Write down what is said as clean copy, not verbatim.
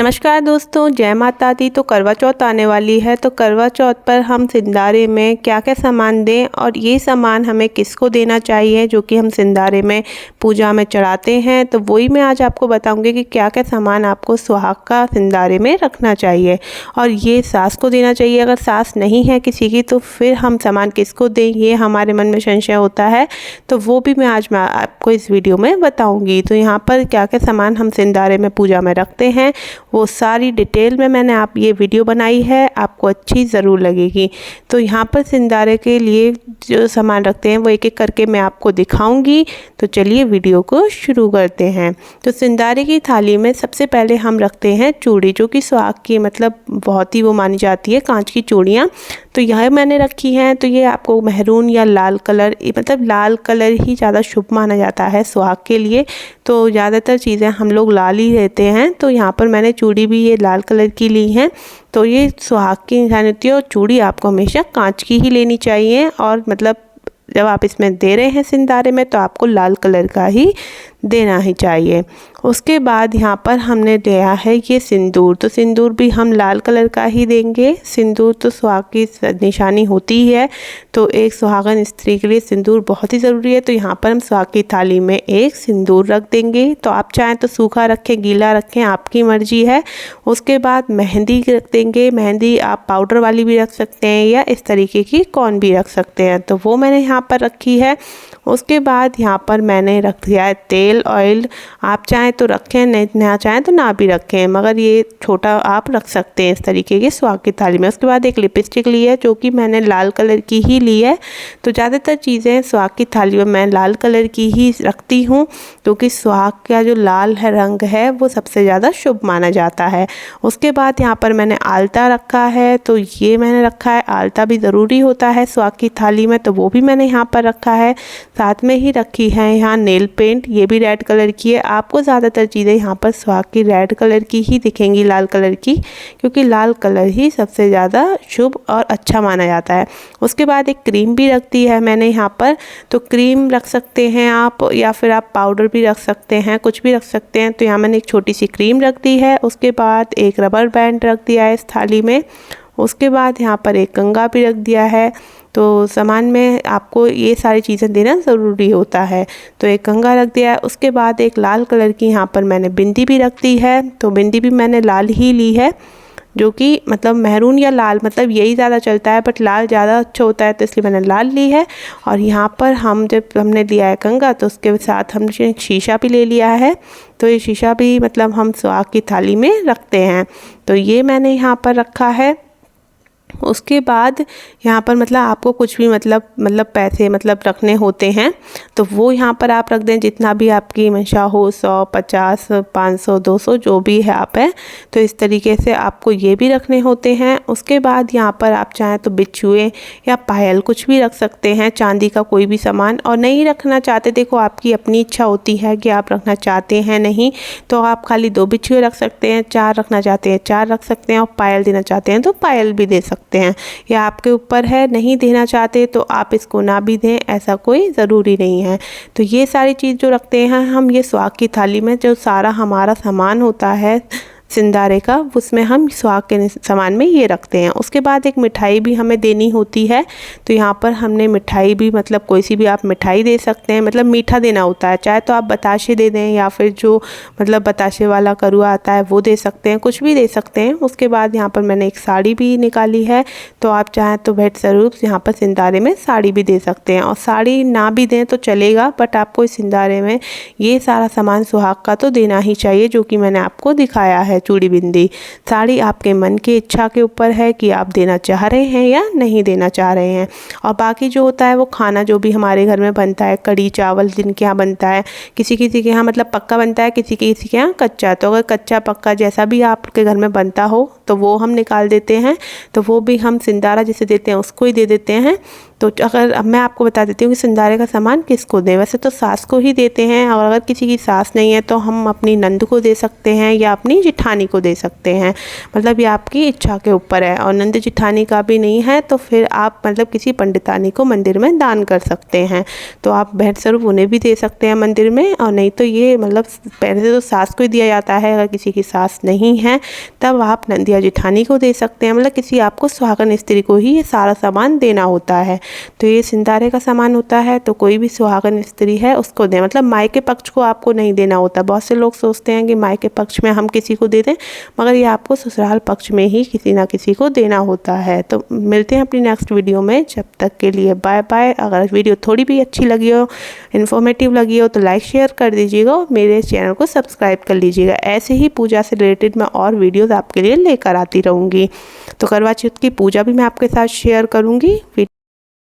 नमस्कार दोस्तों, जय माता दी। तो करवा चौथ आने वाली है, तो करवा चौथ पर हम सिंदारे में क्या क्या सामान दें और ये सामान हमें किसको देना चाहिए जो कि हम सिंदारे में पूजा में चढ़ाते हैं। तो वही मैं आज आपको बताऊंगी कि क्या क्या सामान आपको सुहाग का सिंदारे में रखना चाहिए और ये सास को देना चाहिए। अगर सास नहीं है किसी की तो फिर हम सामान किसको दें, ये हमारे मन में संशय होता है। तो वो भी मैं आज आपको इस वीडियो में बताऊँगी। तो यहाँ पर क्या क्या सामान हम सिंदारे में पूजा में रखते हैं वो सारी डिटेल में मैंने ये वीडियो बनाई है, आपको अच्छी ज़रूर लगेगी। तो यहाँ पर सिंदारे के लिए जो सामान रखते हैं वो एक एक करके मैं आपको दिखाऊंगी। तो चलिए वीडियो को शुरू करते हैं। तो सिंदारे की थाली में सबसे पहले हम रखते हैं चूड़ी, जो कि सुहाग की बहुत ही वो मानी जाती है, कांच की चूड़ियाँ। तो यह मैंने रखी हैं। तो ये आपको मेहरून या लाल कलर, लाल कलर ही ज़्यादा शुभ माना जाता है सुहाग के लिए। तो ज़्यादातर चीज़ें हम लोग लाल ही लेते हैं। तो यहाँ पर मैंने चूड़ी भी ये लाल कलर की ली है। तो ये सुहाग की निशानी होती है और चूड़ी आपको हमेशा कांच की ही लेनी चाहिए। और जब आप इसमें दे रहे हैं सिंदारे में तो आपको लाल कलर का ही देना ही चाहिए। उसके बाद यहाँ पर हमने लिया है ये सिंदूर। तो सिंदूर भी हम लाल कलर का ही देंगे। सिंदूर तो सुहाग की निशानी होती ही है। तो एक सुहागन स्त्री के लिए सिंदूर बहुत ही ज़रूरी है। तो यहाँ पर हम सुहाग की थाली में एक सिंदूर रख देंगे। तो आप चाहें तो सूखा रखें, गीला रखें, आपकी मर्जी है। उसके बाद मेहंदी रख देंगे। मेहंदी आप पाउडर वाली भी रख सकते हैं या इस तरीके की कौन भी रख सकते हैं। तो वो मैंने यहाँ पर रखी है। उसके बाद यहाँ पर मैंने रख दिया है तेल, ऑयल। आप चाहें तो रखें, नहीं ना चाहें तो ना भी रखें, मगर ये छोटा आप रख सकते हैं इस तरीके के सुहाग की थाली में। उसके बाद एक लिपस्टिक ली है जो कि मैंने लाल कलर की ही ली है। तो ज़्यादातर चीज़ें सुहाग की थाली में मैं लाल कलर की ही रखती हूँ, क्योंकि सुहाग का जो लाल है रंग है वो सबसे ज़्यादा शुभ माना जाता है। उसके बाद यहाँ पर मैंने आलता रखा है। तो ये मैंने रखा है, आलता भी ज़रूरी होता है सुहाग की थाली में, तो वो भी मैंने यहाँ पर रखा है। साथ में ही रखी है यहाँ नेल पेंट, ये भी रेड कलर की है। आपको ज़्यादातर चीज़ें यहाँ पर सुहाग की रेड कलर की ही दिखेंगी, लाल कलर की, क्योंकि लाल कलर ही सबसे ज़्यादा शुभ और अच्छा माना जाता है। उसके बाद एक क्रीम भी रख दी है मैंने यहाँ पर। तो क्रीम रख सकते हैं आप, या फिर आप पाउडर भी रख सकते हैं, कुछ भी रख सकते हैं। तो यहाँ मैंने एक छोटी सी क्रीम रख दी है। उसके बाद एक रबर बैंड रख दिया है इस थाली में। उसके बाद यहाँ पर एक कंघा भी रख दिया है। तो सामान में आपको ये सारी चीज़ें देना ज़रूरी होता है। तो एक कंघा रख दिया है। उसके बाद एक लाल कलर की यहाँ पर मैंने बिंदी भी रख दी है। तो बिंदी भी मैंने लाल ही ली है, जो कि मेहरून या लाल यही ज़्यादा चलता है, बट लाल ज़्यादा अच्छा होता है, तो इसलिए मैंने लाल ली है। और यहाँ पर जब हमने लिया है कंघा तो उसके साथ हमने शीशा भी ले लिया है। तो ये शीशा भी हम सुहाग की थाली में रखते हैं। तो ये मैंने यहाँ पर रखा है। उसके बाद यहाँ पर आपको कुछ भी पैसे रखने होते हैं तो वो यहाँ पर आप रख दें, जितना भी आपकी मंशा हो, 100, 50, 500, 200 जो भी है आप है। तो इस तरीके से आपको ये भी रखने होते हैं। उसके बाद यहाँ पर आप चाहें तो बिच्छुए या पायल कुछ भी रख सकते हैं, चांदी का कोई भी सामान। और नहीं रखना चाहते, देखो आपकी अपनी इच्छा होती है कि आप रखना चाहते हैं नहीं, तो आप खाली 2 बिच्छुए रख सकते हैं, 4 रखना चाहते हैं 4 रख सकते हैं, और पायल देना चाहते हैं तो पायल भी दे सकते हैं। या आपके ऊपर है, नहीं देना चाहते तो आप इसको ना भी दें, ऐसा कोई ज़रूरी नहीं है। तो ये सारी चीज़ जो रखते हैं हम ये सुहाग की थाली में, जो सारा हमारा सामान होता है सिंदारे का, उसमें हम सुहाग के सामान में ये रखते हैं। उसके बाद एक मिठाई भी हमें देनी होती है। तो यहाँ पर हमने मिठाई भी कोई सी भी आप मिठाई दे सकते हैं, मीठा देना होता है। चाहे तो आप बताशे दे दें या फिर जो बताशे वाला करुआ आता है वो दे सकते हैं, कुछ भी दे सकते हैं। उसके बाद यहाँ पर मैंने एक साड़ी भी निकाली है। तो आप चाहें तो भेंट स्वरूप यहाँ पर सिंदारे में साड़ी भी दे सकते हैं, और साड़ी ना भी दें तो चलेगा, बट आपको इस सिंदारे में ये सारा सामान सुहाग का तो देना ही चाहिए, जो कि मैंने आपको दिखाया है। चूड़ी, बिंदी, साड़ी आपके मन की इच्छा के ऊपर है कि आप देना चाह रहे हैं या नहीं देना चाह रहे हैं। और बाकी जो होता है वो खाना जो भी हमारे घर में बनता है, कढ़ी चावल जिनके यहाँ बनता है, किसी किसी के यहाँ पक्का बनता है, किसी के यहाँ कच्चा। तो अगर कच्चा पक्का जैसा भी आपके घर में बनता हो तो वो हम निकाल देते हैं। तो वो भी हम सिंदारा जिसे देते हैं उसको ही दे देते हैं। तो अगर अब मैं आपको बता देती हूँ कि सिंधारे का सामान किसको दें। वैसे तो सास को ही देते हैं, और अगर किसी की सास नहीं है तो हम अपनी नंद को दे सकते हैं या अपनी जिठानी को दे सकते हैं, मतलब ये आपकी इच्छा के ऊपर है। और नंद जिठानी का भी नहीं है तो फिर आप मतलब किसी पंडितानी को मंदिर में दान कर सकते हैं, तो आप भेंट स्वरूप उन्हें भी दे सकते हैं मंदिर में। और नहीं तो ये मतलब पहले से तो सास को ही दिया जाता है, अगर किसी की सास नहीं है तब आप नंद या जिठानी को दे सकते हैं, मतलब किसी आपको सुहागन स्त्री को ही ये सारा सामान देना होता है। तो ये सिंधारे का सामान होता है, तो कोई भी सुहागन स्त्री है उसको दें, मतलब मायके पक्ष को आपको नहीं देना होता। बहुत से लोग सोचते हैं कि मायके पक्ष में हम किसी को दे दें, मगर ये आपको ससुराल पक्ष में ही किसी ना किसी को देना होता है। तो मिलते हैं अपनी नेक्स्ट वीडियो में, जब तक के लिए बाय बाय। अगर वीडियो थोड़ी भी अच्छी लगी हो, इन्फॉर्मेटिव लगी हो तो लाइक शेयर कर दीजिएगा और मेरे चैनल को सब्सक्राइब कर लीजिएगा। ऐसे ही पूजा से रिलेटेड मैं और वीडियोज़ आपके लिए लेकर आती रहूँगी। तो करवा चौथ की पूजा भी मैं आपके साथ शेयर करूँगी।